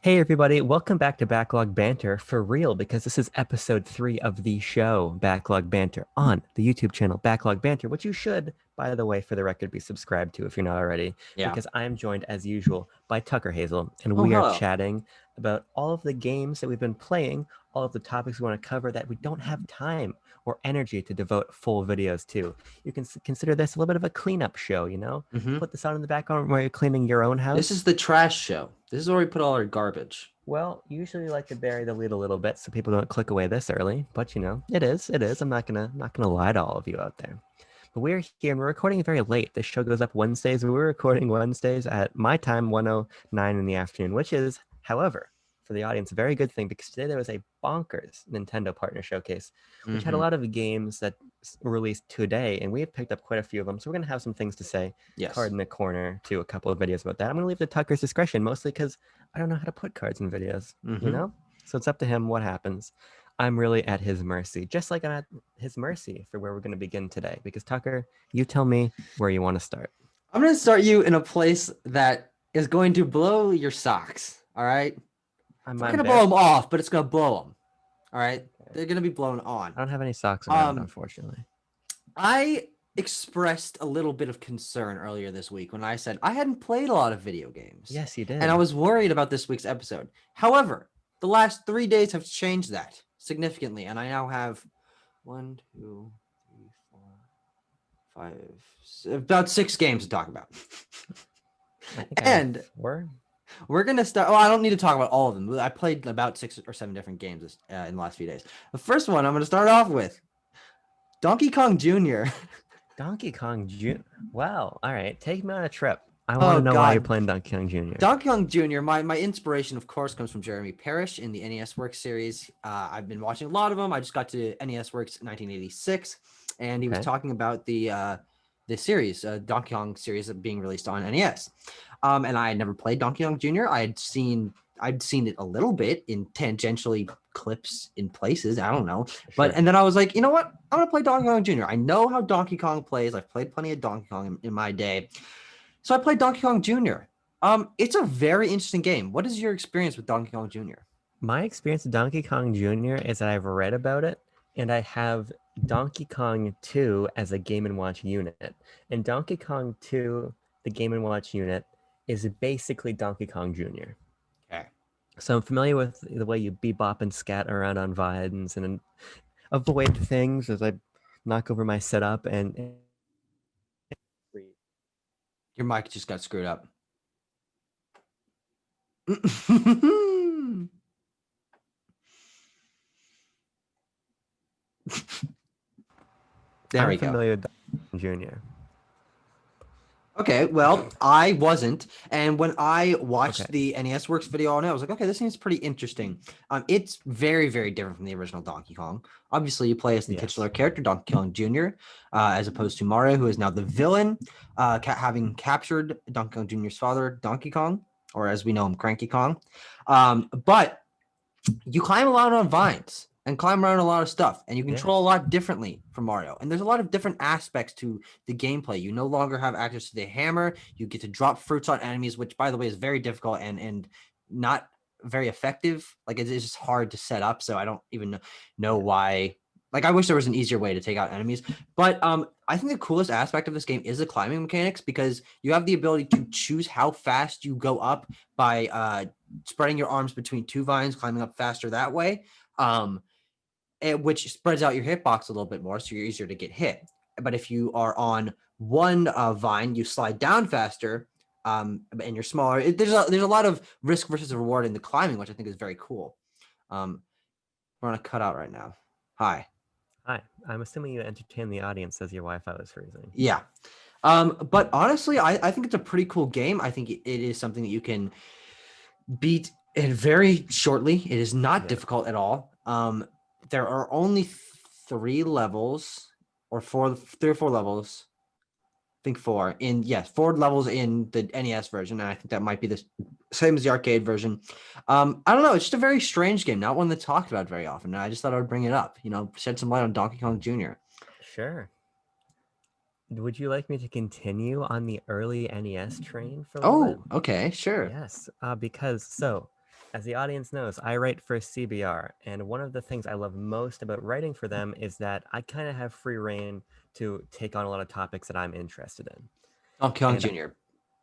Hey everybody, welcome back to Backlog Banter for real because this is episode 3 of the show Backlog Banter on the YouTube channel Backlog Banter, which you should, by the way, for the record, be subscribed to if you're not already, Yeah. because I am joined as usual by Tucker Hazel, and Oh, we are hello. chatting about all of the games that we've been playing, all of the topics we want to cover that we don't have time or energy to devote full videos to. You can consider this a little bit of a cleanup show, you know? hmm Put this on in the background while you're cleaning your own This house. is the trash show. This is where we put all our garbage. Well, usually like to bury the lead a little bit so people don't click away this early, but you know, it is. I'm not gonna lie to all of you out there. But we're here and we're recording very late. This show goes up Wednesdays. We're recording Wednesdays at my time, 1:09 in the afternoon, which is, however, for the audience, a very good thing because today there was a bonkers Nintendo partner showcase, which had a hmm lot of games that were released today, and we have picked up quite a few of them. So we're gonna have some things to say. Card Yes. in the corner to a couple of videos about that. I'm gonna leave the Tucker's discretion mostly because I don't know how to put cards in videos, you hmm know? So it's up to him what happens. I'm really at his mercy, just like I'm at his mercy for where we're going to begin today. Because Tucker, you tell me where you want to start. I'm going to start you in a place that is going to blow your socks. All right. I'm It's not going to blow them embarrassed. off, but it's going to blow them. All right. They're going to be blown on. I don't have any socks around, Um, unfortunately. I expressed a little bit of concern earlier this week when I said I hadn't played a lot of video games Yes, you and I did. was worried about this week's episode. However, the last 3 days have changed that significantly, and I now have one, two, three, four, about 6 games to talk about. I think I have And 4. we're gonna start. Oh, I don't need to talk about all of them. I played about 6 or 7 different games in the last few days. The first one I'm gonna start off with Donkey Kong Jr. Donkey Kong Jr. Wow. All right. Take me on a trip. I want Oh to know why you're God, playing Donkey Kong Jr. Donkey Kong Jr. My inspiration, of course, comes from Jeremy Parrish in the NES Works series. I've been watching a lot of them. I just got to NES Works 1986, and he was Okay. talking about the series, Donkey Kong series being released on NES. And I had never played Donkey Kong Jr. I'd seen it a little bit in tangentially clips in places. I don't know, Sure. and then I was like, you know what? I'm gonna play Donkey Kong Jr. I know how Donkey Kong plays. I've played plenty of Donkey Kong in my day, so I played Donkey Kong Jr. It's a very interesting game. What is your experience with Donkey Kong Jr.? My experience with Donkey Kong Jr. is that I've read about it and I have Donkey Kong 2 as a Game& and Watch unit. And Donkey Kong 2, the Game& and Watch unit, is basically Donkey Kong Jr. Okay. So I'm familiar with the way you bebop and scat around on vines and avoid things as I knock over my setup and Your mic just got screwed up. There I'm we go. familiar with Donkey Kong Jr. Okay, well, I wasn't, and when I Okay. watched the NES Works video on it, I was like, okay, this seems pretty interesting. It's very, very different from the original Donkey Kong. Obviously, you play as the Yes. titular character, Donkey Kong Jr., as opposed to Mario, who is now the villain, having captured Donkey Kong Jr.'s father, Donkey Kong, or as we know him, Cranky Kong. But you climb a lot on vines and climb around a lot of stuff, and you control a Yes. lot differently from Mario. And there's a lot of different aspects to the gameplay. You no longer have access to the hammer. You get to drop fruits on enemies, which, by the way, is very difficult and not very effective. Like it's just hard to set up. So I don't even know Yeah. why. Like I wish there was an easier way to take out enemies. But I think the coolest aspect of this game is the climbing mechanics because you have the ability to choose how fast you go up by spreading your arms between two vines, climbing up faster that way, which spreads out your hitbox a little bit more, so you're easier to get hit. But if you are on one vine, you slide down faster, and you're smaller. There's a lot of risk versus reward in the climbing, which I think is very cool. Um, we're on a cutout right now. Hi. Hi. I'm assuming you entertain the audience as your Wi-Fi was freezing. Yeah. But honestly, I think it's a pretty cool game. I think it is something that you can beat it very shortly. It is not Yeah. difficult at all. There are only 3 levels or 3 or 4 levels. I think 4 in yes, 4 levels in the NES version, and I think that might be the same as the arcade version. I don't know. It's just a very strange game, not one that's talked about very often. And I just thought I would bring it up. Shed some light on Donkey Kong Jr. Sure. Would you like me to continue on the early NES train for a little bit? Oh, okay, sure. Yes, because so as the audience knows, I write for CBR, and one of the things I love most about writing for them is that I kind of have free reign to take on a lot of topics that I'm interested in. Donkey Kong And Jr.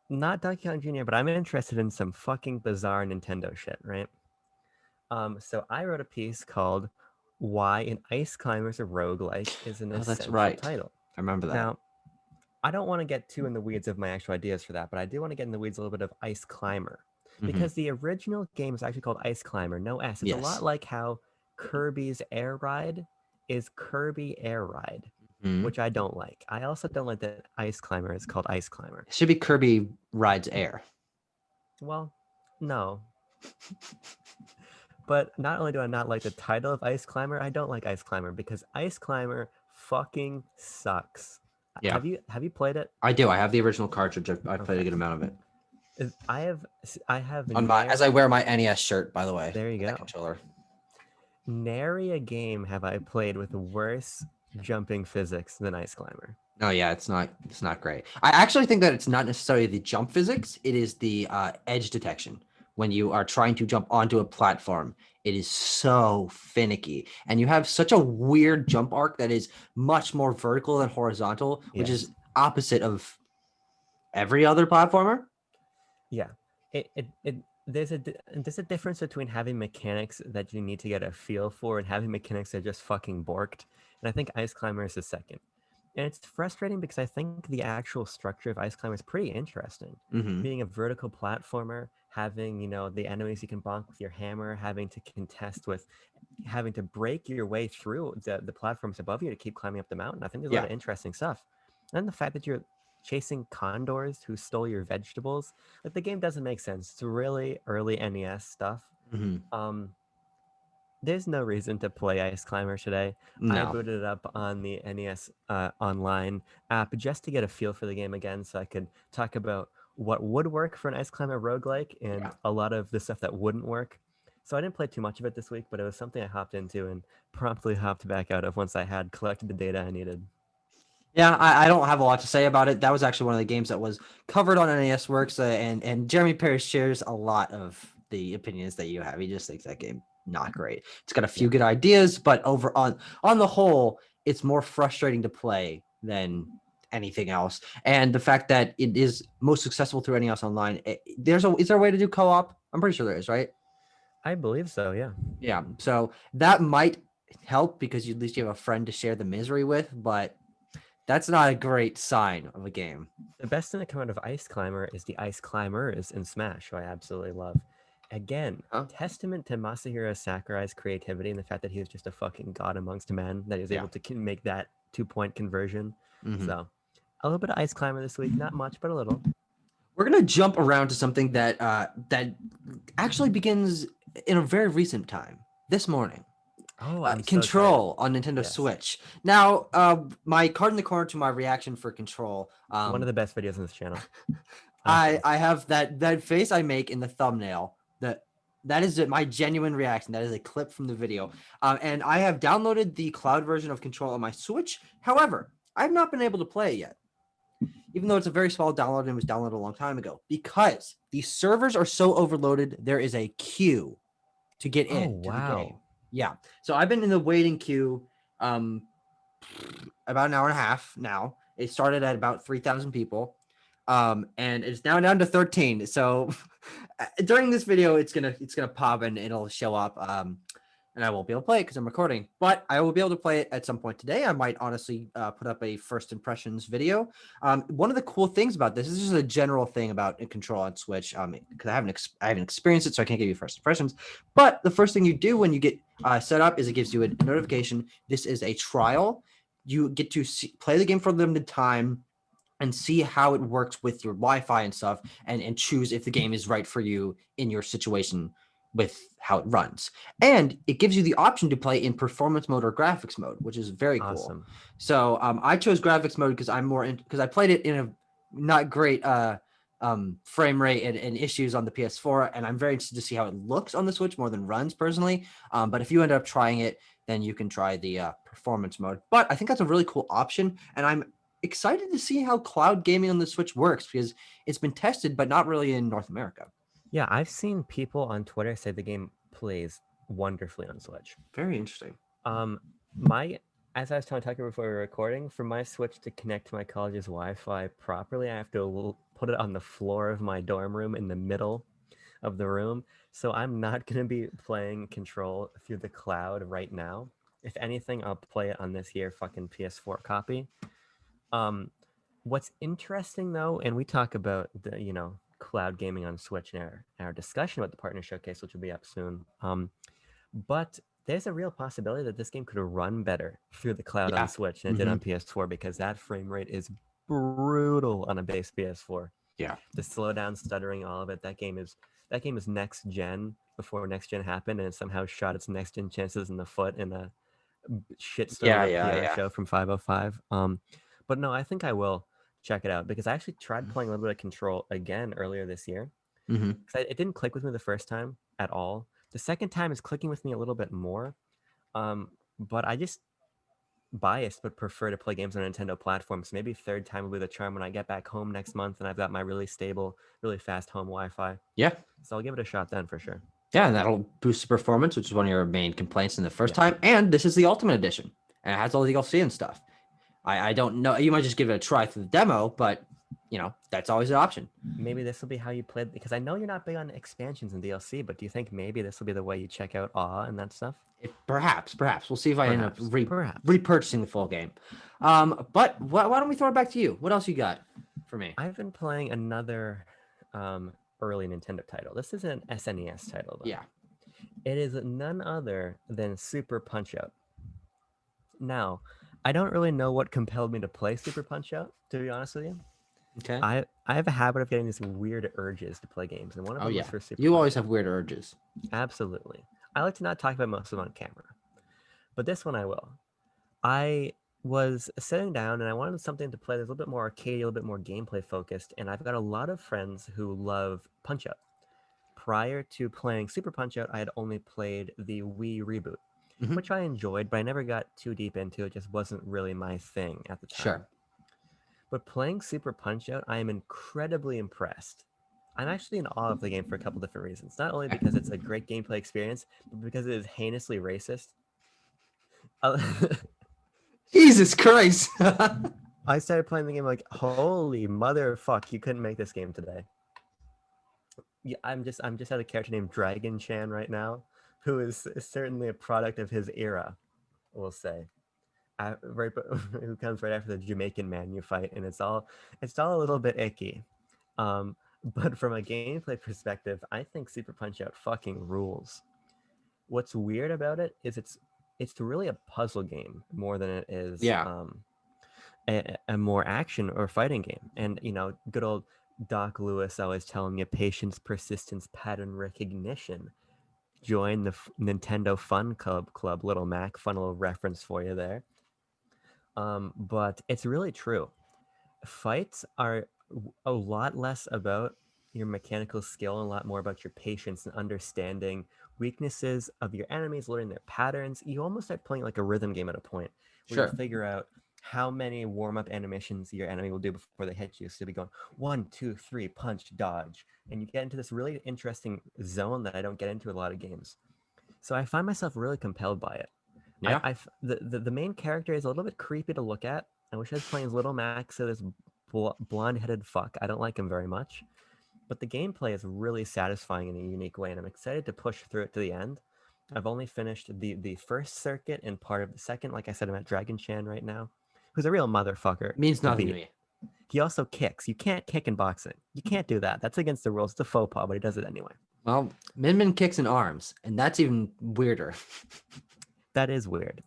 not Donkey Kong Jr., but I'm interested in some fucking bizarre Nintendo shit, right? So I wrote a piece called "Why an Ice Climber's a Roguelike is an Oh, that's Essential right. Title." I remember that. Now, I don't want to get too in the weeds of my actual ideas for that, but I do want to get in the weeds a little bit of Ice Climber. Mhm. Because the original game is actually called Ice Climber, no S. It's a lot Yes. like how Kirby's Air Ride is Kirby Air Ride, Mhm. which I don't like. I also don't like that Ice Climber is called Ice Climber. It should be Kirby Rides Air. Well, no. But not only do I not like the title of Ice Climber, I don't like Ice Climber because Ice Climber fucking sucks. Yeah, Have you played it? I do. I have the original cartridge. I've played a Okay. good amount of it. I have On my as I nary wear my NES shirt, by the way, there you with that go. controller. Nary a game have I played with worse jumping physics than Ice Climber. Oh yeah, it's not great. I actually think that it's not necessarily the jump physics. It is the edge detection. When you are trying to jump onto a platform, it is so finicky, and you have such a weird jump arc that is much more vertical than horizontal, which Yes. is opposite of every other platformer. Yeah. It there's a difference between having mechanics that you need to get a feel for and having mechanics that are just fucking borked. And I think Ice Climber is the second. And it's frustrating because I think the actual structure of Ice Climber is pretty interesting. Hmm. Being a vertical platformer, having, the enemies you can bonk with your hammer, having to contest with having to break your way through the platforms above you to keep climbing up the mountain. I think there's a lot Yeah. of interesting stuff. And the fact that you're chasing condors who stole your vegetables, like the game doesn't make sense. It's really early NES stuff. Hmm. Um, there's no reason to play Ice Climber today. I No. booted it up on the NES online app just to get a feel for the game again so I could talk about what would work for an Ice Climber roguelike and Yeah. a lot of the stuff that wouldn't work. So I didn't play too much of it this week, but it was something I hopped into and promptly hopped back out of once I had collected the data I needed. Yeah, I don't have a lot to say about it. That was actually one of the games that was covered on NES Works, and Jeremy Parrish shares a lot of the opinions that you have. He just thinks that game not great. It's got a few Yeah. good ideas, but over on the whole, it's more frustrating to play than anything else. And the fact that it is most successful through NES Online, is there a way to do co-op? I'm pretty sure there is, right? I believe so, yeah. Yeah, so that might help because at least you have a friend to share the misery with, but that's not a great sign of a game. The best thing that came out of Ice Climber is the Ice Climbers in Smash, who I absolutely love. Again, Huh? testament to Masahiro Sakurai's creativity and the fact that he was just a fucking god amongst men, that he was Yeah. able to make that 2 point conversion. Hmm. So, a little bit of Ice Climber this week, not much, but a little. We're gonna jump around to something that actually begins in a very recent time. This morning, Oh, I'm so excited. Control on Nintendo Yes. Switch. Now, my card in the corner to my reaction for Control. One of the best videos on this channel. I Honestly. I have that face I make in the thumbnail. That is my genuine reaction. That is a clip from the video. And I have downloaded the cloud version of Control on my Switch. However, I've not been able to play it yet, even though it's a very small download and was downloaded a long time ago, because the servers are so overloaded. There is a queue to get Oh, in to the game. wow. Yeah. So I've been in the waiting queue about an hour and a half now. It started at about 3,000 people. And it's now down to 13. So during this video, it's gonna pop and it'll show up. And I won't be able to play it because I'm recording, but I will be able to play it at some point today. I might honestly put up a first impressions video. One of the cool things about this is just a general thing about Control on Switch. Because I haven't experienced it, so I can't give you first impressions. But the first thing you do when you get set up is it gives you a notification. This is a trial. You get to play the game for a limited time and see how it works with your Wi-Fi and stuff, and choose if the game is right for you in your situation with how it runs. And it gives you the option to play in performance mode or graphics mode, which is very cool. Awesome. So I chose graphics mode because because I played it in a not great frame rate and issues on the PS4, and I'm very interested to see how it looks on the Switch more than runs personally. But if you end up trying it, then you can try the performance mode. But I think that's a really cool option, and I'm excited to see how cloud gaming on the Switch works because it's been tested, but not really in North America. Yeah, I've seen people on Twitter say the game plays wonderfully on Switch. Very interesting. Um, my as I was telling Tucker before we were recording, for my Switch to connect to my college's Wi-Fi properly, I have to put it on the floor of my dorm room in the middle of the room. So I'm not going to be playing Control through the cloud right now. If anything, I'll play it on this here fucking PS4 copy. Um, what's interesting though, and we talk about the cloud gaming on Switch in our discussion about the partner showcase, which will be up soon. But there's a real possibility that this game could run better through the cloud on Yeah. Switch than it did Hmm. on PS4 because that frame rate is brutal on a base PS4. Yeah. The slowdown, stuttering, all of it. That game is next gen before next gen happened, and it somehow shot its next gen chances in the foot in a shitstorm of Yeah. a Yeah. PR Yeah. show from 505. But no, I think I will check it out because I actually tried playing a little bit of Control again earlier this year. Hmm. It didn't click with me the first time at all. The second time is clicking with me a little bit more. But I just biased but prefer to play games on Nintendo platforms. Maybe third time will be the charm when I get back home next month and I've got my really stable, really fast home Wi-Fi. Yeah. So I'll give it a shot then for sure. Yeah, and that'll boost the performance, which is one of your main complaints in the first Yeah. time. And this is the Ultimate Edition, and it has all the DLC and stuff. I don't know. You might just give it a try through the demo, but that's always an option. Maybe this will be how you play because I know you're not big on expansions and DLC, but do you think maybe this will be the way you check out Awe and that stuff? Perhaps we'll see if I end up Perhaps. repurchasing the full game. But why don't we throw it back to you? What else you got for me? I've been playing another early Nintendo title. This is an SNES title, though. Yeah. It is none other than Super Punch Out. Now, I don't really know what compelled me to play Super Punch Out, to be honest with you. Okay. I have a habit of getting these weird urges to play games, and one of Oh them yeah. was for Super You Punch always Out. have weird urges. Absolutely. I like to not talk about most of them on camera, but this one I will. I was sitting down and I wanted something to play that's a little bit more arcade, a little bit more gameplay focused, and I've got a lot of friends who love Punch Out. Prior to playing Super Punch Out, I had only played the Wii reboot, Mhm. which I enjoyed, but I never got too deep into it. Just wasn't really my thing at the time. Sure. But playing Super Punch Out, I am incredibly impressed. I'm actually in awe of the game for a couple different reasons. Not only because it's a great gameplay experience, but because it is heinously racist. Jesus Christ. I started playing the game like, holy motherfuck, you couldn't make this game today. Yeah, I'm just at a character named Dragon Chan right now, who is certainly a product of his era, we'll say. Right, who comes right after the Jamaican man you fight, and it's all a little bit icky. But from a gameplay perspective, I think Super Punch Out fucking rules. What's weird about it is it's really a puzzle game more than it is Yeah. a more action or fighting game. And good old Doc Lewis always telling you patience, persistence, pattern recognition. Join the Nintendo Fun Club, Little Mac. Fun little reference for you there. But it's really true. Fights are a lot less about your mechanical skill and a lot more about your patience and understanding weaknesses of your enemies, learning their patterns. You almost start playing like a rhythm game at a point where you Sure. figure out how many warm-up animations your enemy will do before they hit you. So you'll be going 1, 2, 3, punch, dodge, and you get into this really interesting zone that I don't get into with a lot of games. So I find myself really compelled by it. Yeah. The main character is a little bit creepy to look at. I wish I was playing as Little Max, so this blonde-headed fuck. I don't like him very much. But the gameplay is really satisfying in a unique way, and I'm excited to push through it to the end. I've only finished the first circuit and part of the second. Like I said, I'm at Dragon Chan right now, who's a real motherfucker Means to nothing to beat. me. He also kicks. You can't kick in boxing. You can't do that. That's against the rules. It's a faux pas, but he does it anyway. Well, Min kicks in arms, and that's even weirder. That is weird.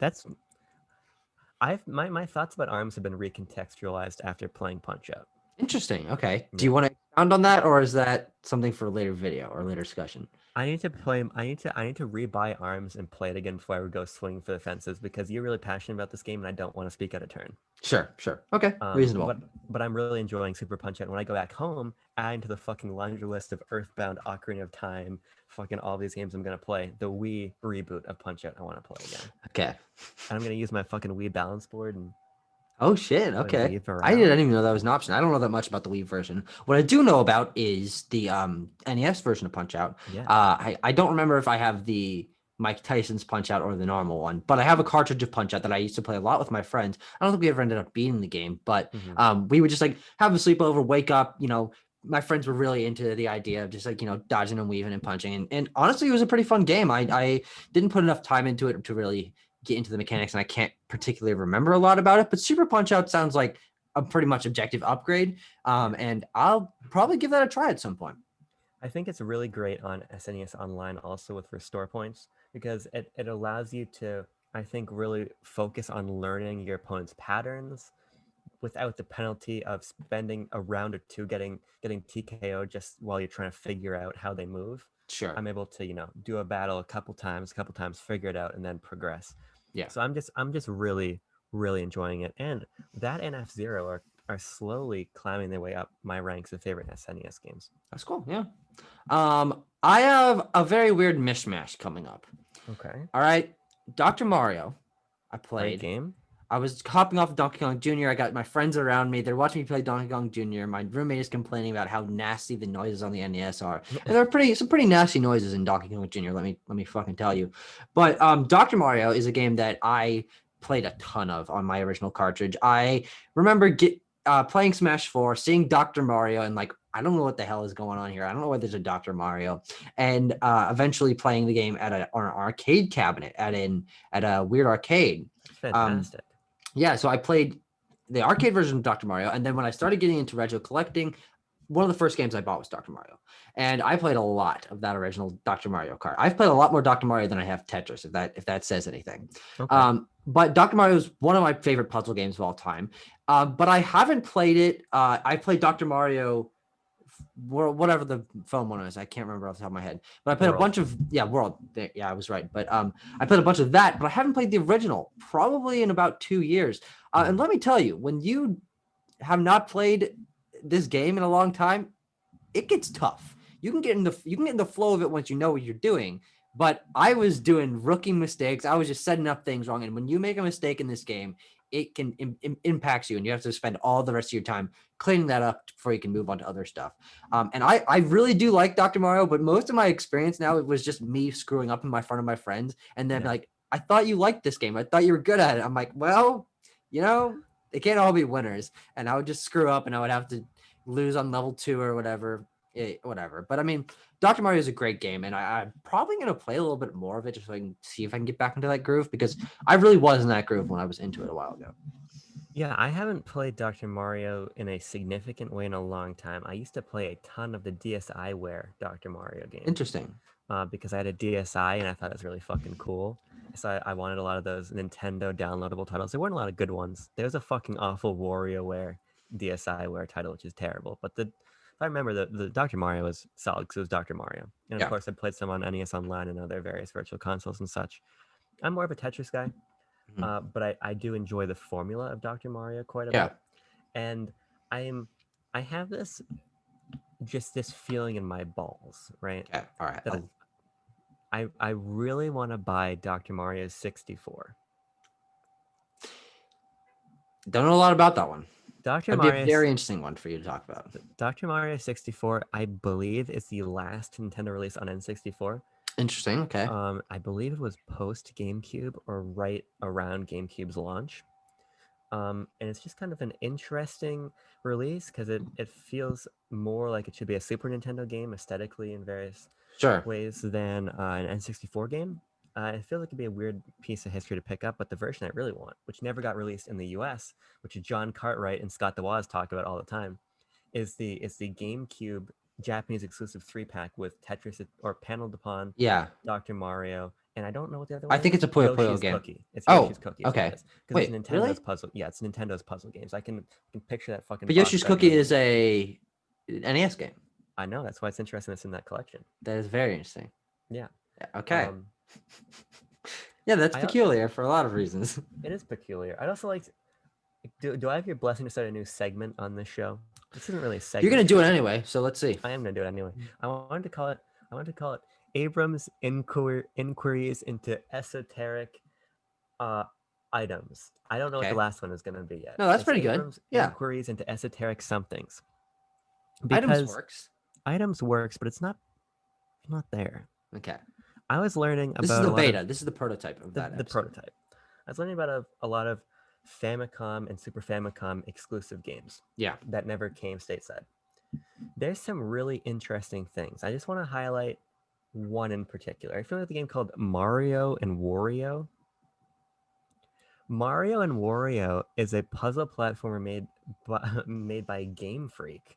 My thoughts about arms have been recontextualized after playing Punch Out. Interesting. Okay. Do Yeah. you want to expound on that, or is that something for a later video or later discussion? I need to play. I need to rebuy Arms and play it again before I would go swing for the fences because you're really passionate about this game and I don't want to speak out of turn. Sure. Okay. Reasonable. But I'm really enjoying Super Punch Out. When I go back home, adding to the fucking laundry list of Earthbound, Ocarina of Time, fucking all these games I'm gonna play. The Wii reboot of Punch Out I want to play again. Okay. And I'm gonna use my fucking Wii balance board and Oh shit. So to Okay. weave I didn't around. even know that was an option. I don't know that much about the Wii version. What I do know about is the NES version of Punch Out. Yeah. I don't remember if I have the Mike Tyson's Punch Out or the normal one, but I have a cartridge of Punch Out that I used to play a lot with my friends. I don't think we ever ended up beating the game, but Hmm. we would just like have a sleepover, wake up, my friends were really into the idea of just like, dodging and weaving and punching. And honestly, it was a pretty fun game. I didn't put enough time into it to really get into the mechanics, and I can't particularly remember a lot about it, but Super Punch Out sounds like a pretty much objective upgrade. And I'll probably give that a try at some point. I think it's really great on SNES Online also with restore points because it allows you to, I think, really focus on learning your opponent's patterns without the penalty of spending a round or two getting TKO just while you're trying to figure out how they move. Sure. I'm able to, do a battle a couple times, figure it out, and then progress. Yeah. So I'm just really, really enjoying it. And that and F-Zero are slowly climbing their way up my ranks of favorite SNES games. That's cool. Yeah. I have a very weird mishmash coming up. Okay. All right. Dr. Mario, I Great played. game. I was hopping off of Donkey Kong Jr. I got my friends around me. They're watching me play Donkey Kong Jr. My roommate is complaining about how nasty the noises on the NES are. And there are some pretty nasty noises in Donkey Kong Jr. Let me fucking tell you. But Dr. Mario is a game that I played a ton of on my original cartridge. I remember playing Smash 4, seeing Dr. Mario, and like, I don't know what the hell is going on here. I don't know why there's a Dr. Mario. And eventually playing the game on an arcade cabinet at a weird arcade. That's fantastic. Yeah, so I played the arcade version of Dr. Mario, and then when I started getting into retro collecting, one of the first games I bought was Dr. Mario, and I played a lot of that original Dr. Mario Kart. I've played a lot more Dr. Mario than I have Tetris, if that says anything. Okay. But Dr. Mario is one of my favorite puzzle games of all time. But I haven't played it. I played Dr. Mario, whatever the phone one is. I can't remember off the top of my head. But I played a bunch of World. Yeah, I was right. But I played a bunch of that, but I haven't played the original probably in about 2 years. And let me tell you, when you have not played this game in a long time, it gets tough. You can get in the flow of it once you know what you're doing. But I was doing rookie mistakes. I was just setting up things wrong. And when you make a mistake in this game, it can impacts you, and you have to spend all the rest of your time cleaning that up before you can move on to other stuff. And I really do like Dr. Mario, but most of my experience now, it was just me screwing up in my front of my friends. And then like, I thought you liked this game. I thought you were good at it. I'm like, well, they can't all be winners. And I would just screw up and I would have to lose on level 2 or whatever. Whatever. But I mean, Dr. Mario is a great game, and I'm probably going to play a little bit more of it just so I can see if I can get back into that groove, because I really was in that groove when I was into it a while ago. Yeah, I haven't played Dr. Mario in a significant way in a long time. I used to play a ton of the DSiWare Dr. Mario games. Interesting. Because I had a DSi and I thought it was really fucking cool. So I wanted a lot of those Nintendo downloadable titles. There weren't a lot of good ones. There was a fucking awful WarioWare DSiWare title, which is terrible. But if I remember, the Dr. Mario was solid because it was Dr. Mario. And of course, I played some on NES Online and other various virtual consoles and such. I'm more of a Tetris guy. But I do enjoy the formula of Dr. Mario quite a bit. And I have this feeling in my balls, right? Okay. All right. That I really want to buy Dr. Mario 64. Don't know a lot about that one. Dr. That'd Mario, be a very interesting one for you to talk about. Dr. Mario 64, I believe, is the last Nintendo release on N64. Interesting. Okay. I believe it was post GameCube or right around GameCube's launch. And it's just kind of an interesting release because it feels more like it should be a Super Nintendo game aesthetically in various ways than an N64 game. It feels like it'd be a weird piece of history to pick up, but the version I really want, which never got released in the US, which John Cartwright and Scott DeWaz talk about all the time, is the GameCube Japanese exclusive 3-pack with Tetris or paneled upon Dr. Mario. And I don't know what the other one I think it's a Puyo Puyo game. Cookie. It's Yoshi's Cookie. Okay. Because it's Nintendo's puzzle. Yeah, it's Nintendo's puzzle games. I can picture that fucking. But Yoshi's Cookie is a NES game. I know. That's why it's interesting. It's in that collection. That is very interesting. Yeah. Okay. Yeah, that's peculiar for a lot of reasons. It is peculiar. I'd also like. Do I have your blessing to start a new segment on this show? This isn't really a segment. You're gonna do it anyway, so let's see. I am gonna do it anyway. I wanted to call it Abram's inquiries into esoteric items. I don't know what the Okay. last one is going to be yet. No, that's It's pretty good. Abram's Yeah. inquiries into esoteric somethings. Items Because works. items works, but it's not there. Okay. I was learning This is about the a lot beta. of This is the prototype of that the episode. prototype. I was learning about a lot of Famicom and Super Famicom exclusive games Yeah. that never came stateside. There's some really interesting things. I just want to highlight one in particular. I feel like the game called Mario and Wario. Mario and Wario is a puzzle platformer made by Game Freak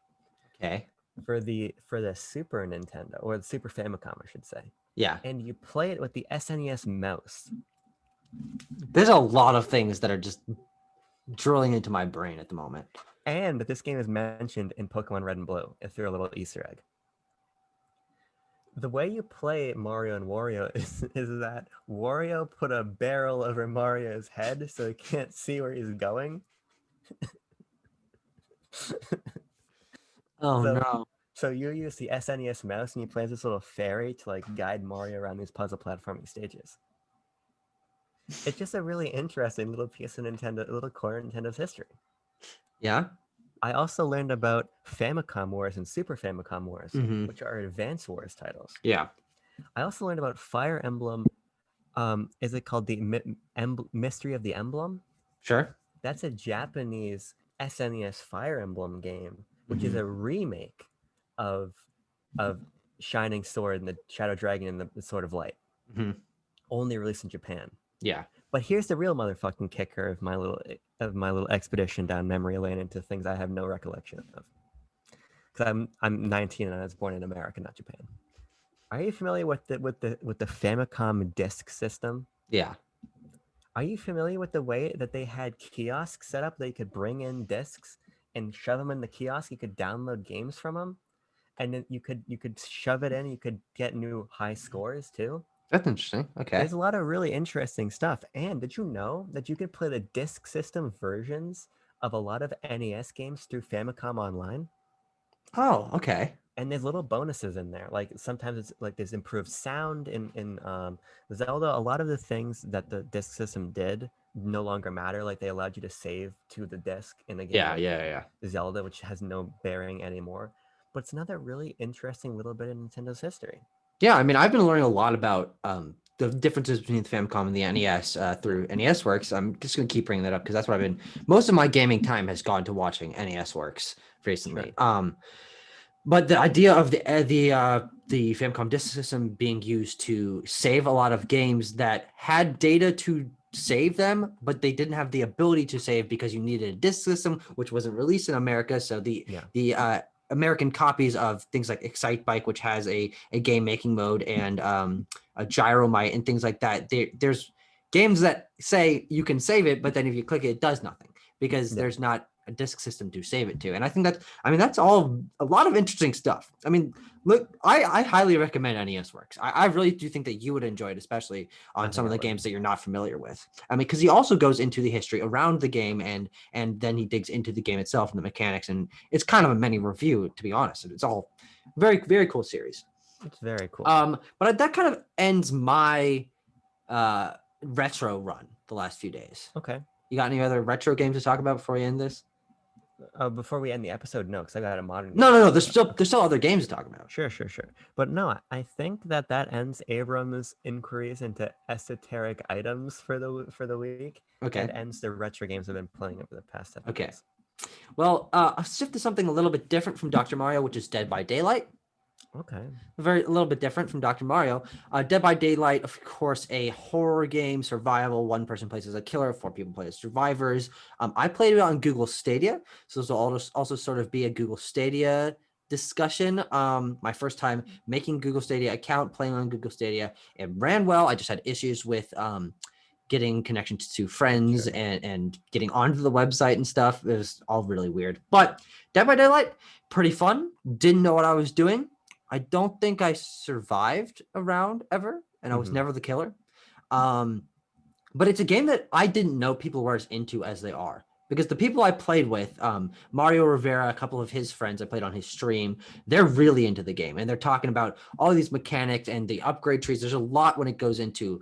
Okay. for the Super Nintendo, or the Super Famicom, I should say. Yeah. And you play it with the SNES mouse. There's a lot of things that are just drilling into my brain at the moment. And this game is mentioned in Pokemon Red and Blue through a little Easter egg. The way you play Mario and Wario is that Wario put a barrel over Mario's head so he can't see where he's going. Oh So, no. so you use the SNES mouse and you play as this little fairy to like guide Mario around these puzzle platforming stages. It's just a really interesting little piece of Nintendo, little core of Nintendo's history. Yeah. I also learned about Famicom Wars and Super Famicom Wars, Mm-hmm. which are Advance Wars titles. Yeah. I also learned about Fire Emblem. Is it called the Mystery of the Emblem? Sure. That's a Japanese SNES Fire Emblem game, which is Mhm. a remake of Shining Sword and the Shadow Dragon and the Sword of Light, Mhm. only released in Japan. Yeah. But here's the real motherfucking kicker of my little expedition down memory lane into things I have no recollection of. Because I'm 19 and I was born in America, not Japan. Are you familiar with the Famicom disk system? Yeah. Are you familiar with the way that they had kiosks set up that you could bring in discs and shove them in the kiosk? You could download games from them, and then you could shove it in. You could get new high scores too. That's interesting. Okay. There's a lot of really interesting stuff. And did you know that you could play the disk system versions of a lot of NES games through Famicom Online? Oh, okay. And there's little bonuses in there. Like sometimes it's like there's improved sound in Zelda. A lot of the things that the disc system did no longer matter. Like they allowed you to save to the disc in a game Yeah. like Yeah. Zelda, which has no bearing anymore. But it's another really interesting little bit in Nintendo's history. Yeah. I mean, I've been learning a lot about the differences between the Famicom and the NES through NES Works. I'm just gonna keep bringing that up because that's what I've been. Most of my gaming time has gone to watching NES Works recently. Sure. But the idea of the Famicom disk system being used to save a lot of games that had data to save them, but they didn't have the ability to save because you needed a disk system, which wasn't released in America. So the American copies of things like Excite Bike, which has a game making mode, and a Gyromite and things like that. There's games that say you can save it, but then if you click it, it does nothing because there's not a disk system to save it to. And I think that's all a lot of interesting stuff. I mean, look, I highly recommend NES Works. I really do think that you would enjoy it, especially on some of the games that you're not familiar with. I mean, because he also goes into the history around the game and then he digs into the game itself and the mechanics. And it's kind of a mini review, to be honest. It's all very, very cool series. It's very cool. But that kind of ends my retro run the last few days. Okay. You got any other retro games to talk about before we end this? Before we end the episode, no, because I got a modern. No. There's still other games to talk about. Sure. But no, I think that ends Abram's inquiries into esoteric items for the week. Okay. And ends the retro games I've been playing over the past 7 Okay. days. Well, I'll shift to something a little bit different from Dr. Mario, which is Dead by Daylight. Okay. A little bit different from Dr. Mario. Dead by Daylight, of course, a horror game, survival. One person plays as a killer, 4 people play as survivors. I played it on Google Stadia, so this will also sort of be a Google Stadia discussion. My first time making Google Stadia account, playing on Google Stadia, it ran well. I just had issues with getting connections to friends and getting onto the website and stuff. It was all really weird. But Dead by Daylight, pretty fun. Didn't know what I was doing. I don't think I survived a round ever, and I was never the killer. But it's a game that I didn't know people were as into as they are. Because the people I played with, Mario Rivera, a couple of his friends I played on his stream, they're really into the game. And they're talking about all these mechanics and the upgrade trees. There's a lot when it goes into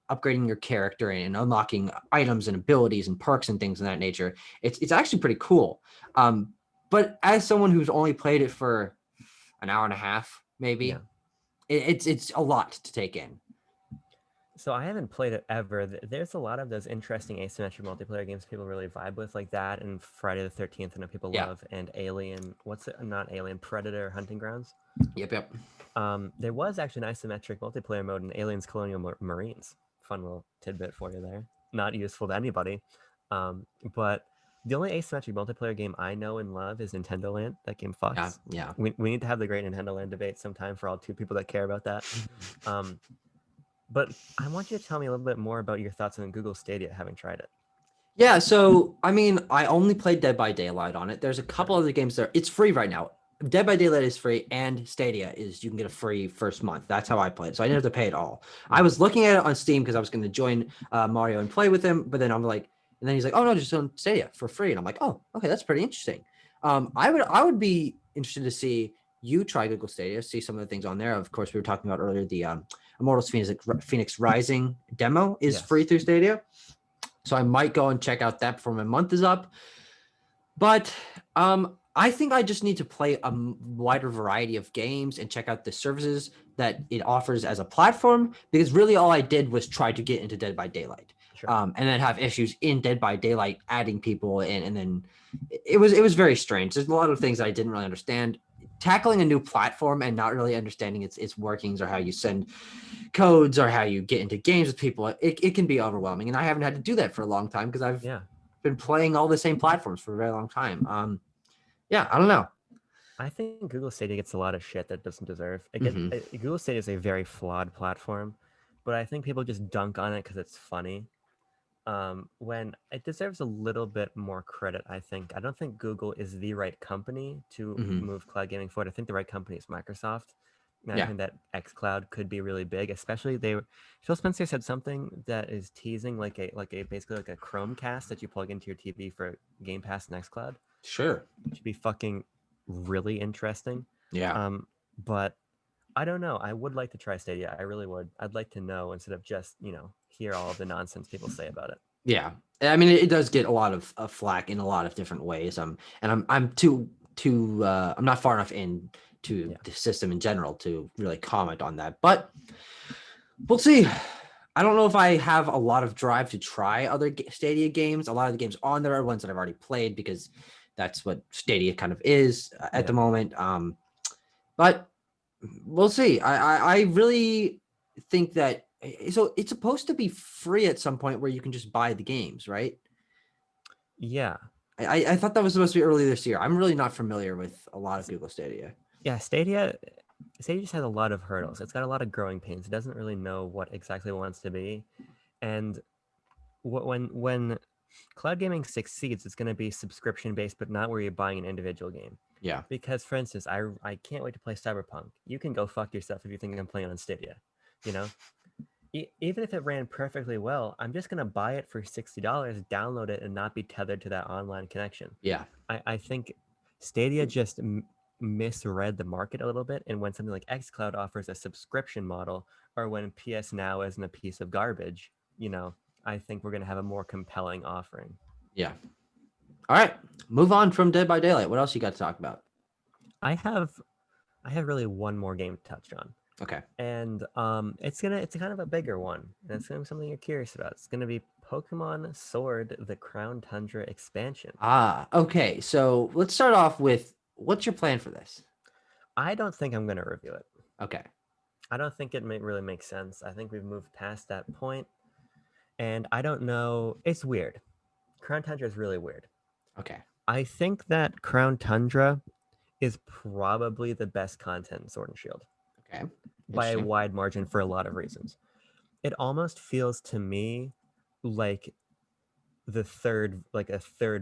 upgrading your character and unlocking items and abilities and perks and things of that nature. It's actually pretty cool. But as someone who's only played it for an hour and a half, maybe, Yeah. it's a lot to take in. So I haven't played it ever. There's a lot of those interesting asymmetric multiplayer games people really vibe with, like that and Friday the 13th, I know people Yeah. love, and Alien. What's it? Not Alien. Predator Hunting Grounds. Yep. There was actually an isometric multiplayer mode in Aliens Colonial Marines. Fun little tidbit for you there. Not useful to anybody. But the only asymmetric multiplayer game I know and love is Nintendo Land. That game fucks. Yeah. We need to have the great Nintendo Land debate sometime for all two people that care about that. But I want you to tell me a little bit more about your thoughts on Google Stadia, having tried it. Yeah, so I mean, I only played Dead by Daylight on it. There's a couple other games there. It's free right now. Dead by Daylight is free, and Stadia is you can get a free first month. That's how I played. So I didn't have to pay it all. I was looking at it on Steam because I was going to join Mario and play with him, but then I'm like, and then he's like, oh no, just on Stadia for free, and I'm like, oh, okay, that's pretty interesting. I would be interested to see you try Google Stadia, see some of the things on there. Of course, we were talking about earlier the Immortals Phoenix Rising demo is free through Stadia. So I might go and check out that before my month is up. But I think I just need to play a wider variety of games and check out the services that it offers as a platform, because really all I did was try to get into Dead by Daylight. Sure. And then have issues in Dead by Daylight adding people in, and then it was very strange. There's a lot of things that I didn't really understand. Tackling a new platform and not really understanding its workings, or how you send codes, or how you get into games with people, it can be overwhelming. And I haven't had to do that for a long time because I've been playing all the same platforms for a very long time. I don't know. I think Google Stadia gets a lot of shit that it doesn't deserve. Google Stadia is a very flawed platform, but I think people just dunk on it because it's funny. When it deserves a little bit more credit, I think. I don't think Google is the right company to move cloud gaming forward. I think the right company is Microsoft. And I think that xCloud could be really big, especially Phil Spencer said something that is teasing like a basically like a Chromecast that you plug into your TV for Game Pass and xCloud. Sure. It should be fucking really interesting. Yeah. But I don't know. I would like to try Stadia. I really would. I'd like to know instead of just, hear all of the nonsense people say about it. Yeah. I mean, it does get a lot of flack in a lot of different ways. And I'm too I'm not far enough in to the system in general to really comment on that, but we'll see. I don't know if I have a lot of drive to try other Stadia games. A lot of the games on there are ones that I've already played because that's what Stadia kind of is at the moment. But we'll see. I really think that, so it's supposed to be free at some point where you can just buy the games, right? Yeah. I thought that was supposed to be early this year. I'm really not familiar with a lot of Google Stadia. Yeah, Stadia just has a lot of hurdles. It's got a lot of growing pains. It doesn't really know what exactly it wants to be. And when cloud gaming succeeds, it's going to be subscription based, but not where you're buying an individual game. Yeah. Because, for instance, I can't wait to play Cyberpunk. You can go fuck yourself if you think I'm playing on Stadia. Even if it ran perfectly well, I'm just going to buy it for $60, download it, and not be tethered to that online connection. Yeah. I think Stadia just misread the market a little bit. And when something like xCloud offers a subscription model, or when PS Now isn't a piece of garbage, I think we're going to have a more compelling offering. Yeah. All right. Move on from Dead by Daylight. What else you got to talk about? I have really one more game to touch on. Okay. And it's kind of a bigger one. And it's going to be something you're curious about. It's going to be Pokemon Sword, the Crown Tundra expansion. Okay. So let's start off with, what's your plan for this? I don't think I'm going to review it. Okay. I don't think it really makes sense. I think we've moved past that point. And I don't know. It's weird. Crown Tundra is really weird. Okay. I think that Crown Tundra is probably the best content in Sword and Shield. Okay. By a wide margin for a lot of reasons. It almost feels to me like a third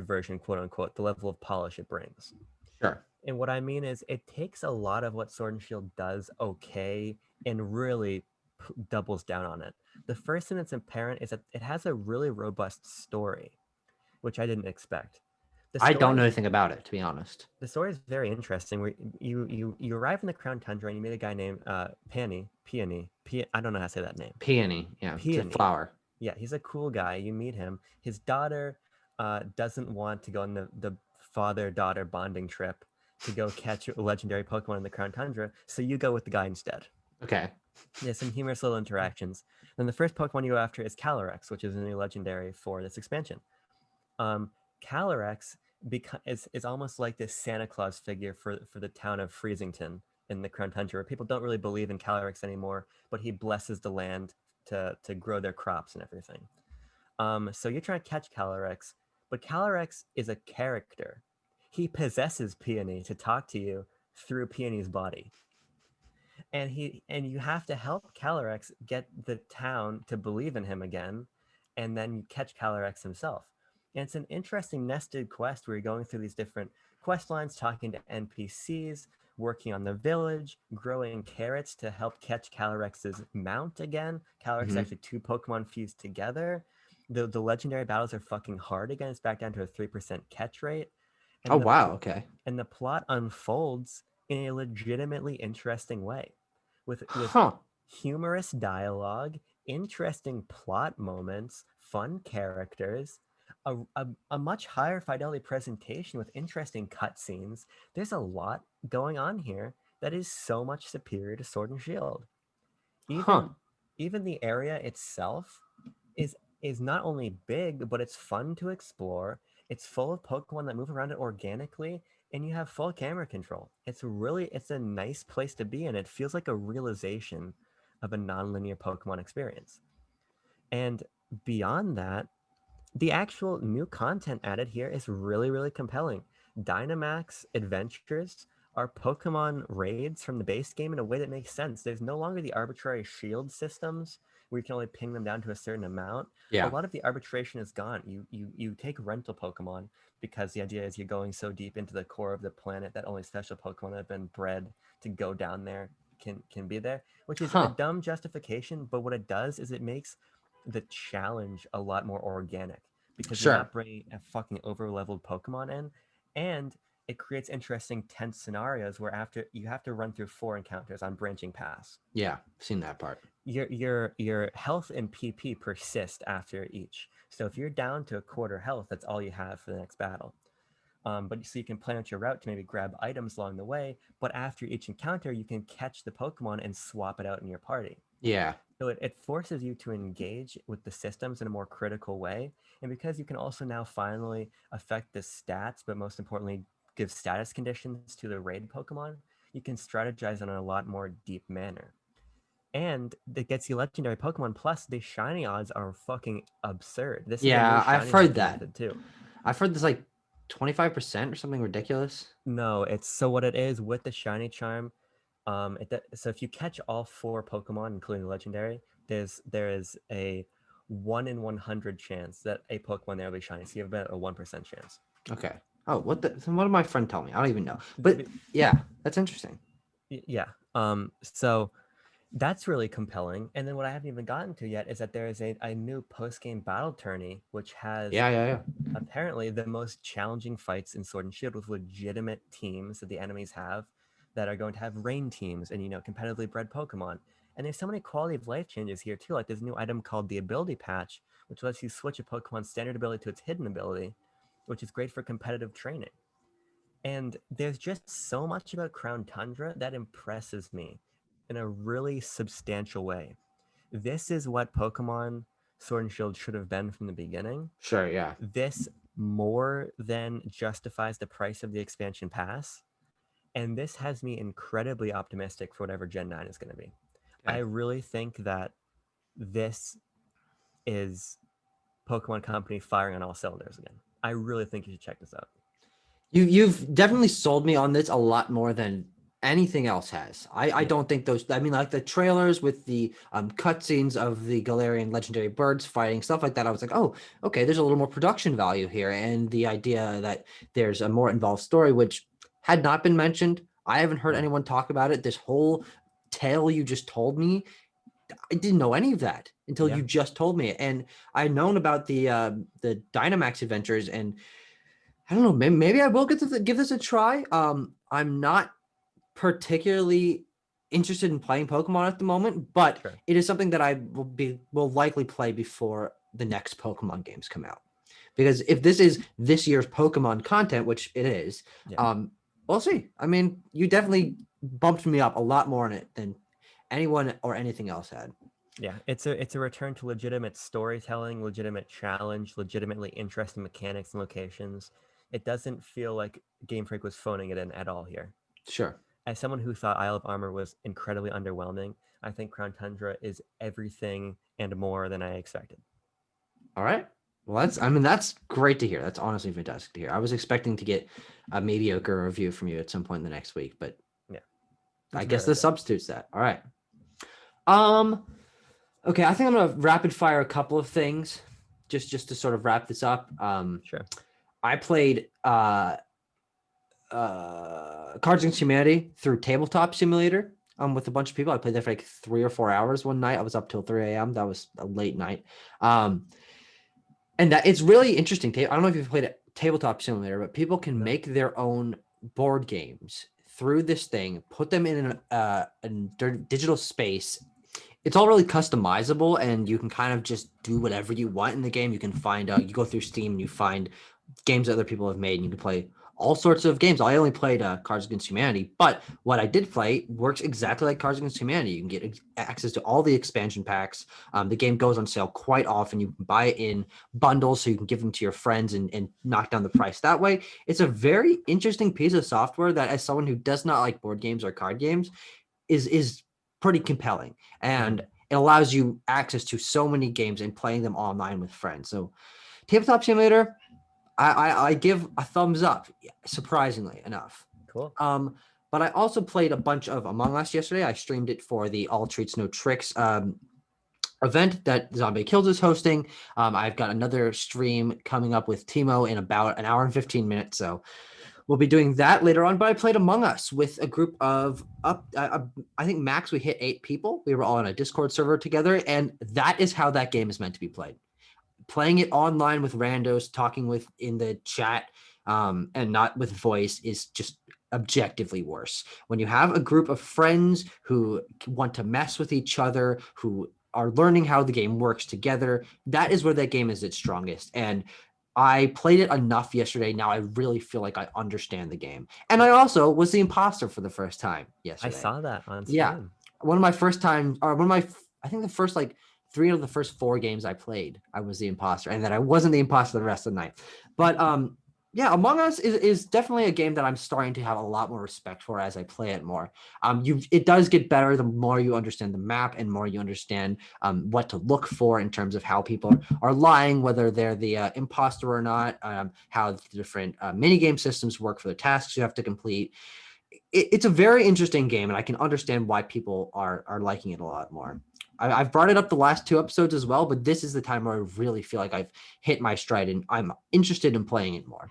version, quote unquote, the level of polish it brings. Sure. And what I mean is it takes a lot of what Sword and Shield does okay and really doubles down on it. The first thing that's apparent is that it has a really robust story, which I didn't expect. The I don't story know is anything about it, to be honest. the story is very interesting. Where you arrive in the Crown Tundra and you meet a guy named I don't know how to say that name. Peony, yeah, it's a Peony. flower. Yeah, he's a cool guy. You meet him. His daughter doesn't want to go on the father-daughter bonding trip to go catch a legendary Pokemon in the Crown Tundra, so you go with the guy instead. Okay. There's some humorous little interactions. Then the first Pokemon you go after is Calyrex, which is a new legendary for this expansion. Um, Calyrex is almost like this Santa Claus figure for the town of Freezington in the Crown Tundra, where people don't really believe in Calyrex anymore, but he blesses the land to grow their crops and everything. So you're trying to catch Calyrex, but Calyrex is a character. He possesses Peony to talk to you through Peony's body. And you have to help Calyrex get the town to believe in him again, and then you catch Calyrex himself. And it's an interesting nested quest where you're going through these different quest lines, talking to NPCs, working on the village, growing carrots to help catch Calyrex's mount again. Calyrex is actually two Pokemon fused together. The legendary battles are fucking hard again. It's back down to a 3% catch rate. Oh And wow. Okay. and the plot unfolds in a legitimately interesting way with Huh. humorous dialogue, interesting plot moments, fun characters, a much higher fidelity presentation with interesting cutscenes. There's a lot going on here that is so much superior to Sword and Shield. Huh. Even the area itself is not only big, but it's fun to explore. It's full of Pokemon that move around it organically, and you have full camera control. It's a nice place to be, and it feels like a realization of a nonlinear Pokemon experience. And beyond that, the actual new content added here is really, really compelling. Dynamax Adventures are Pokemon raids from the base game in a way that makes sense. There's no longer the arbitrary shield systems where you can only ping them down to a certain amount. A Yeah. lot of the arbitration is gone. You take rental Pokemon because the idea is you're going so deep into the core of the planet that only special Pokemon that have been bred to go down there can be there, which is a Huh. dumb justification, but what it does is it makes the challenge a lot more organic because you're Sure. not bringing a fucking over-leveled Pokemon in, and it creates interesting tense scenarios where after you have to run through 4 encounters on branching paths. Yeah. Seen that part. Your health and PP persist after each. So if you're down to a quarter health, that's all you have for the next battle. But so you can plan out your route to maybe grab items along the way, but after each encounter, you can catch the Pokemon and swap it out in your party. Yeah. So it forces you to engage with the systems in a more critical way. And because you can also now finally affect the stats, but most importantly, give status conditions to the raid Pokemon, you can strategize in a lot more deep manner. And that gets you legendary Pokemon. Plus, the shiny odds are fucking absurd. This is a new Yeah. I've shiny heard hunting that. method too. I've heard this like 25% or something ridiculous. No, it's so what it is with the shiny charm. So if you catch all 4 Pokemon, including the legendary, there is a 1 in 100 chance that a Pokemon there will be shiny. So you have about a 1% chance. Okay. Oh, what did my friend tell me? I don't even know. But yeah, that's interesting. Yeah. So that's really compelling. And then what I haven't even gotten to yet is that there is a new post-game battle tourney, which has Yeah. apparently the most challenging fights in Sword and Shield with legitimate teams that the enemies have that are going to have rain teams and, competitively bred Pokemon. And there's so many quality of life changes here too. Like there's a new item called the Ability Patch, which lets you switch a Pokemon's standard ability to its hidden ability, which is great for competitive training. And there's just so much about Crown Tundra that impresses me in a really substantial way. This is what Pokemon Sword and Shield should have been from the beginning. Sure. Yeah. This more than justifies the price of the expansion pass. And this has me incredibly optimistic for whatever Gen 9 is going to be. Okay. I really think that this is Pokemon Company firing on all cylinders again. I really think you should check this out. You've definitely sold me on this a lot more than anything else has. I don't think those. I mean, like the trailers with the cutscenes of the Galarian legendary birds fighting stuff like that. I was like, oh, okay, there's a little more production value here, and the idea that there's a more involved story, which had not been mentioned. I haven't heard anyone talk about it. This whole tale you just told me, I didn't know any of that until Yeah. you just told me. And I'd known about the Dynamax adventures, and I don't know. Maybe I will give this a try. I'm not particularly interested in playing Pokemon at the moment, but Sure. it is something that I will likely play before the next Pokemon games come out. Because if this is this year's Pokemon content, which it is, Yeah. we'll see. I mean, you definitely bumped me up a lot more in it than anyone or anything else had. Yeah, it's a return to legitimate storytelling, legitimate challenge, legitimately interesting mechanics and locations. It doesn't feel like Game Freak was phoning it in at all here. Sure. As someone who thought Isle of Armor was incredibly underwhelming, I think Crown Tundra is everything and more than I expected. All right. Well, that's great to hear. That's honestly fantastic to hear. I was expecting to get a mediocre review from you at some point in the next week, but Yeah, I it's guess really this good. substitutes that. All right. Um, okay, I think I'm gonna rapid fire a couple of things just to sort of wrap this up. Sure. I played Cards Against Humanity through Tabletop Simulator with a bunch of people. I played there for like 3 or 4 hours one night. I was up till 3 a.m. That was a late night. And that it's really interesting. I don't know if you've played a Tabletop Simulator, but people can No. make their own board games through this thing, put them in a digital space. It's all really customizable, and you can kind of just do whatever you want in the game. You can find you go through Steam and you find games that other people have made, and you can play all sorts of games. I only played Cards Against Humanity, but what I did play works exactly like Cards Against Humanity. You can get access to all the expansion packs. The game goes on sale quite often. You can buy it in bundles so you can give them to your friends and knock down the price that way. It's a very interesting piece of software that, as someone who does not like board games or card games, is pretty compelling, and Mhm. it allows you access to so many games and playing them online with friends. So Tabletop Simulator, I give a thumbs up, surprisingly enough. Cool. Um, but I also played a bunch of Among Us yesterday. I streamed it for the All Treats No Tricks event that Zombie Kills is hosting. I've got another stream coming up with Timo in about an hour and 15 minutes. So we'll be doing that later on. But I played Among Us with a group of I think max we hit 8 people. We were all on a Discord server together, and that is how that game is meant to be played. Playing it online with randos, talking with in the chat, and not with voice is just objectively worse. When you have a group of friends who want to mess with each other, who are learning how the game works together, that is where that game is its strongest. And I played it enough yesterday. Now I really feel like I understand the game. And I also was the imposter for the first time I yesterday. saw that on Yeah. stream. One of my first times, or one of my, I think the first like 3 of the first 4 games I played, I was the imposter, and then I wasn't the imposter the rest of the night. But yeah, Among Us is definitely a game that I'm starting to have a lot more respect for as I play it more. It does get better the more you understand the map and more you understand what to look for in terms of how people are lying, whether they're the imposter or not, how the different mini game systems work for the tasks you have to complete. It's a very interesting game, and I can understand why people are liking it a lot more. I've brought it up the last 2 episodes as well, but this is the time where I really feel like I've hit my stride and I'm interested in playing it more.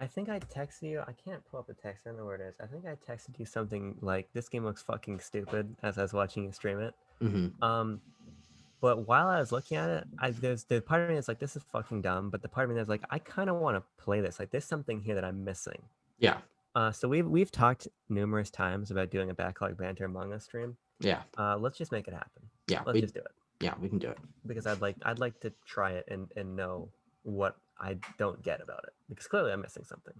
I think I texted you. I can't pull up the text. I don't know where it is. I think I texted you something like, "This game looks fucking stupid," as I was watching you stream it. Mm-hmm. Um, but while I was looking at it, there's the part of me that's like, "This is fucking dumb," but the part of me that's like, "I kind of want to play this. Like, there's something here that I'm missing." Yeah, So we've talked numerous times about doing a backlog banter Among Us stream. yeah, Let's just make it happen. yeah. Let's just do it We can do it. because I'd like to try it and know what I don't get about it because clearly I'm missing something.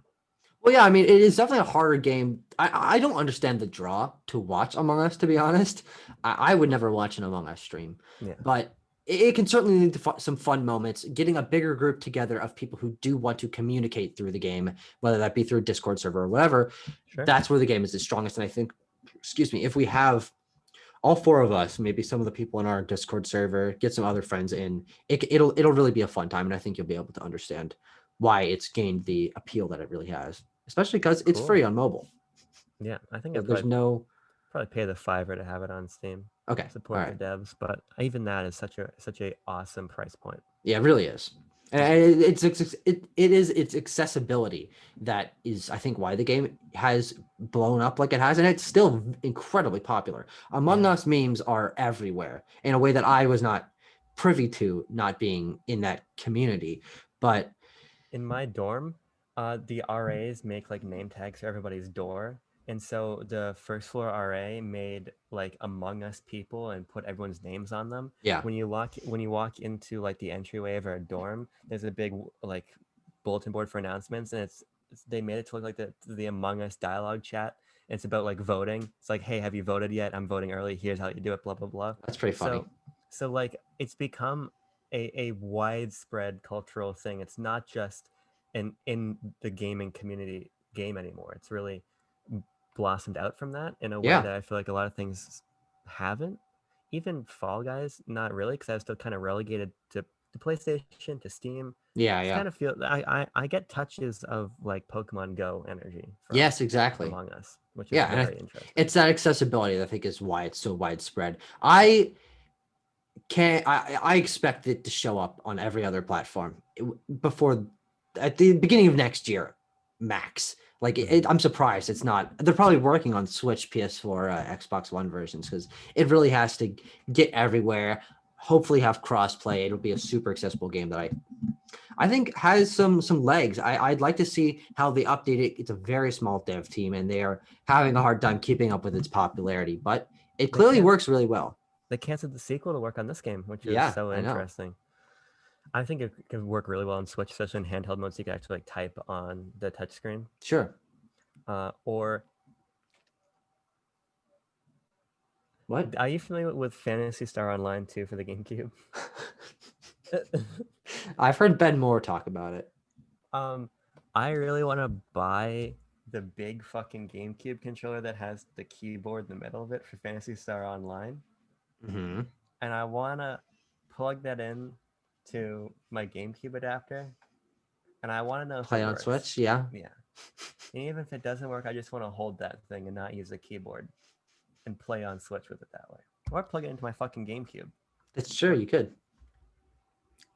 Well, yeah, I mean, it is definitely a harder game. I don't understand the draw to watch Among Us, to be honest. I would never watch an Among Us stream, Yeah, but it can certainly lead to some fun moments. Getting a bigger group together of people who do want to communicate through the game, whether that be through a Discord server or whatever, sure. that's where the game is the strongest. And I think, excuse me, if we have all 4 of us, maybe some of the people in our Discord server, get some other friends in, it'll really be a fun time, and I think you'll be able to understand why it's gained the appeal that it really has, especially because it's Cool. free on mobile. Yeah, I think So I'd there's no probably pay the $5 to have it on Steam. okay, all Support the right, devs, but even that is such a awesome price point. yeah, it really is. And it is its accessibility that is, I think, why the game has blown up like it has, and it's still incredibly popular. Among Yeah. Us memes are everywhere in a way that I was not privy to, not being in that community. But In my dorm, The RAs make like name tags for everybody's door. And so the first floor RA made like Among Us people and put everyone's names on them. Yeah. When you walk into like the entryway of our dorm, there's a big like bulletin board for announcements, and they made it to look like the Among Us dialogue chat. It's about like voting. It's like, hey, have you voted yet? I'm voting early. Here's how you do it. Blah blah blah. That's pretty funny. So like it's become a widespread cultural thing. It's not just in the gaming community game anymore. It's really blossomed out from that in a way Yeah. that I feel like a lot of things haven't. Even Fall Guys, not really, because I was still kind of relegated to PlayStation, to Steam. Yeah. It's Yeah. kind of feel I get touches of like Pokemon Go energy from Yes, exactly. Among Us, which is Yeah, and very interesting. it's that accessibility that I think is why it's so widespread. I expect it to show up on every other platform before at the beginning of next year, max. Like I'm surprised it's not. They're probably working on Switch, PS4, Xbox One versions because it really has to get everywhere. Hopefully, have crossplay. It'll be a super accessible game that I think has some legs. I'd like to see how they update it. It's a very small dev team, and they are having a hard time keeping up with its popularity. But it clearly works really well. They canceled the sequel to work on this game, which is Yeah, so I know. interesting. I think it could work really well on Switch, especially in handheld mode, so you can actually like type on the touchscreen. Sure. Or What? are you familiar with Phantasy Star Online 2 for the GameCube? I've heard Ben Moore talk about it. I really want to buy the big fucking GameCube controller that has the keyboard in the middle of it for Phantasy Star Online. Mm-hmm. And I want to plug that in to my GameCube adapter. And I want to know if Play it on works. Switch, yeah. Yeah. And even if it doesn't work, I just want to hold that thing and not use a keyboard and play on Switch with it that way. Or plug it into my fucking GameCube. That's true. You could.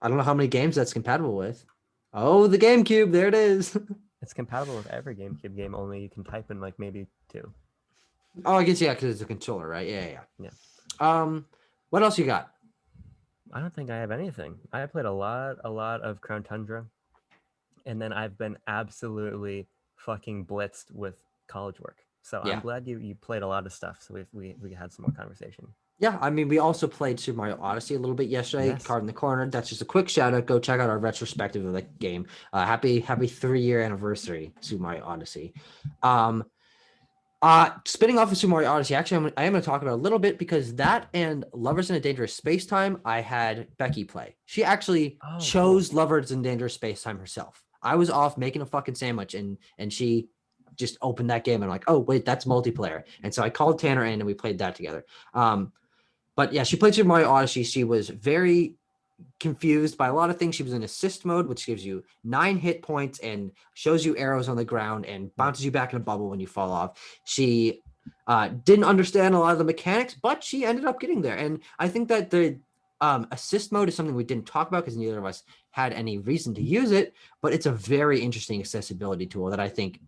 I don't know how many games that's compatible with. Oh, the GameCube. There it is. It's compatible with every GameCube game, only you can type in like maybe 2. Oh, I guess yeah, because it's a controller, right? Yeah. What else you got? I don't think I have anything. I played a lot of Crown Tundra, and then I've been absolutely fucking blitzed with college work. So Yeah. I'm glad you played a lot of stuff. So we had some more conversation. Yeah, I mean, we also played Super Mario Odyssey a little bit yesterday. Yes. Card in the corner. That's just a quick shout out. Go check out our retrospective of the game. Happy 3-year anniversary, Super Mario Odyssey. Spinning off of Super Mario Odyssey, actually, I am going to talk about a little bit because that and Lovers in a Dangerous Spacetime, I had Becky play. She actually chose cool. Lovers in Dangerous Spacetime herself. I was off making a fucking sandwich, and she just opened that game, and I'm like, oh wait, that's multiplayer. And so I called Tanner in, and we played that together. But yeah, she played Super Mario Odyssey. She was very confused by a lot of things. She was in assist mode, which gives you 9 hit points and shows you arrows on the ground and bounces you back in a bubble when you fall off. She didn't understand a lot of the mechanics, but she ended up getting there. And I think that the assist mode is something we didn't talk about because neither of us had any reason to use it, but it's a very interesting accessibility tool that I think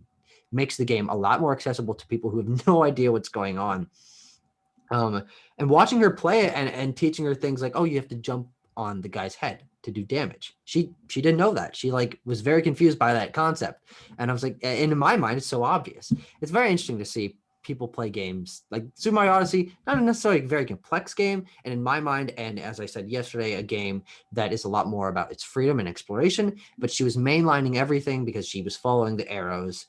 makes the game a lot more accessible to people who have no idea what's going on. And watching her play it and teaching her things like, oh, you have to jump on the guy's head to do damage. She didn't know that. She like was very confused by that concept. And I was like, and in my mind, it's so obvious. It's very interesting to see people play games like Super Mario Odyssey, not necessarily a very complex game. And in my mind, and as I said yesterday, a game that is a lot more about its freedom and exploration, but she was mainlining everything because she was following the arrows.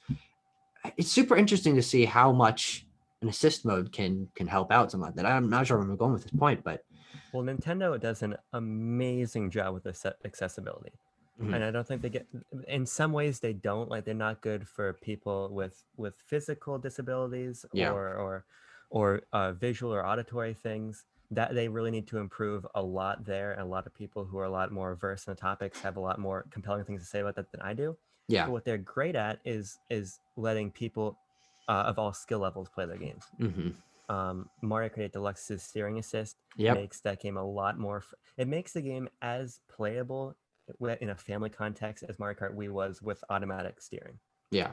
It's super interesting to see how much an assist mode can help out something like that. I'm not sure where I'm going with this point, but well, Nintendo does an amazing job with accessibility. Mm-hmm. And I don't think they get, in some ways they don't, like they're not good for people with physical disabilities or visual or auditory things. That they really need to improve a lot there. And a lot of people who are a lot more versed in the topics have a lot more compelling things to say about that than I do. Yeah. But what they're great at is letting people of all skill levels play their games. Mm-hmm. Mario Kart 8 Deluxe's steering assist makes that game a lot more. It makes the game as playable in a family context as Mario Kart Wii was with automatic steering. Yeah.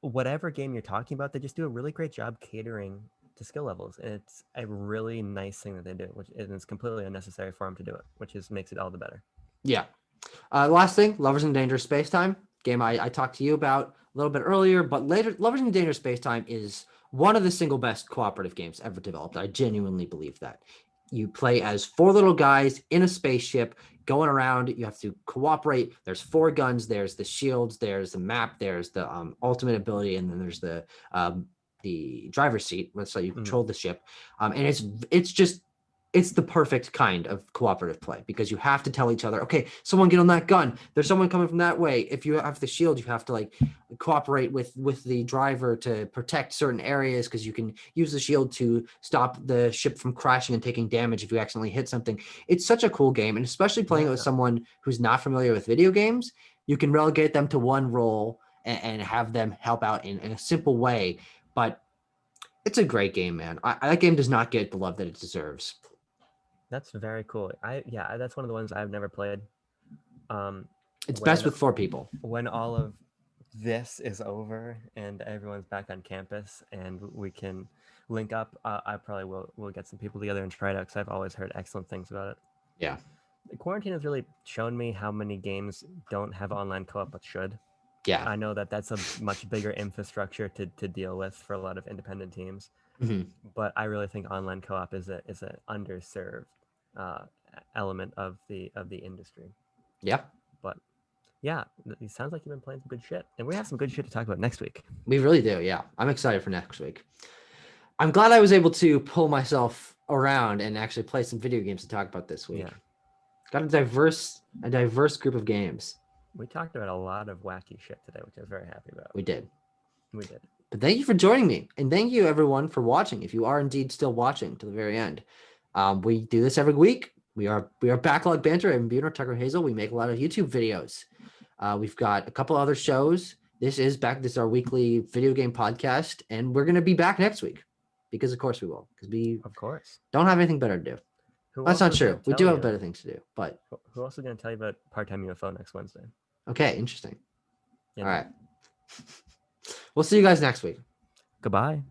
Whatever game you're talking about, they just do a really great job catering to skill levels, and it's a really nice thing that they do, which is completely unnecessary for them to do it, which makes it all the better. Yeah. Last thing, Lovers in Dangerous Spacetime. game I talked to you about a little bit earlier, but later, Lovers in Danger Spacetime is one of the single best cooperative games ever developed. I genuinely believe that. You play as 4 little guys in a spaceship going around. You have to cooperate. There's 4 guns. There's the shields. There's the map. There's the ultimate ability, and then there's the driver's seat, so you control the ship. And it's the perfect kind of cooperative play because you have to tell each other, okay, someone get on that gun. There's someone coming from that way. If you have the shield, you have to like cooperate with the driver to protect certain areas because you can use the shield to stop the ship from crashing and taking damage if you accidentally hit something. It's such a cool game, and especially playing it with someone who's not familiar with video games, you can relegate them to one role and have them help out in a simple way. But it's a great game, man. That game does not get the love that it deserves. That's very cool. That's one of the ones I've never played. It's best with 4 people. When all of this is over and everyone's back on campus and we can link up, I probably will get some people together and try it out because I've always heard excellent things about it. Yeah. The quarantine has really shown me how many games don't have online co-op but should. Yeah. I know that's a much bigger infrastructure to deal with for a lot of independent teams. Mm-hmm. But I really think online co-op is an underserved element of the industry. Yeah. But yeah, it sounds like you've been playing some good shit, and we have some good shit to talk about next week. We really do. Yeah, I'm excited for next week. I'm glad I was able to pull myself around and actually play some video games to talk about this week. Yeah. Got a diverse group of games. We talked about a lot of wacky shit today, which I was very happy about. We did. But thank you for joining me, and thank you everyone for watching. If you are indeed still watching to the very end, we do this every week. We are Backlog Banter and Buner, Tucker Hazel. We make a lot of YouTube videos. We've got a couple other shows. This is our weekly video game podcast, and we're gonna be back next week because of course we will. Because we don't have anything better to do. That's not true. We do have better things to do. But who else is gonna tell you about part-time UFO next Wednesday? Okay, interesting. Yeah. All right. We'll see you guys next week. Goodbye.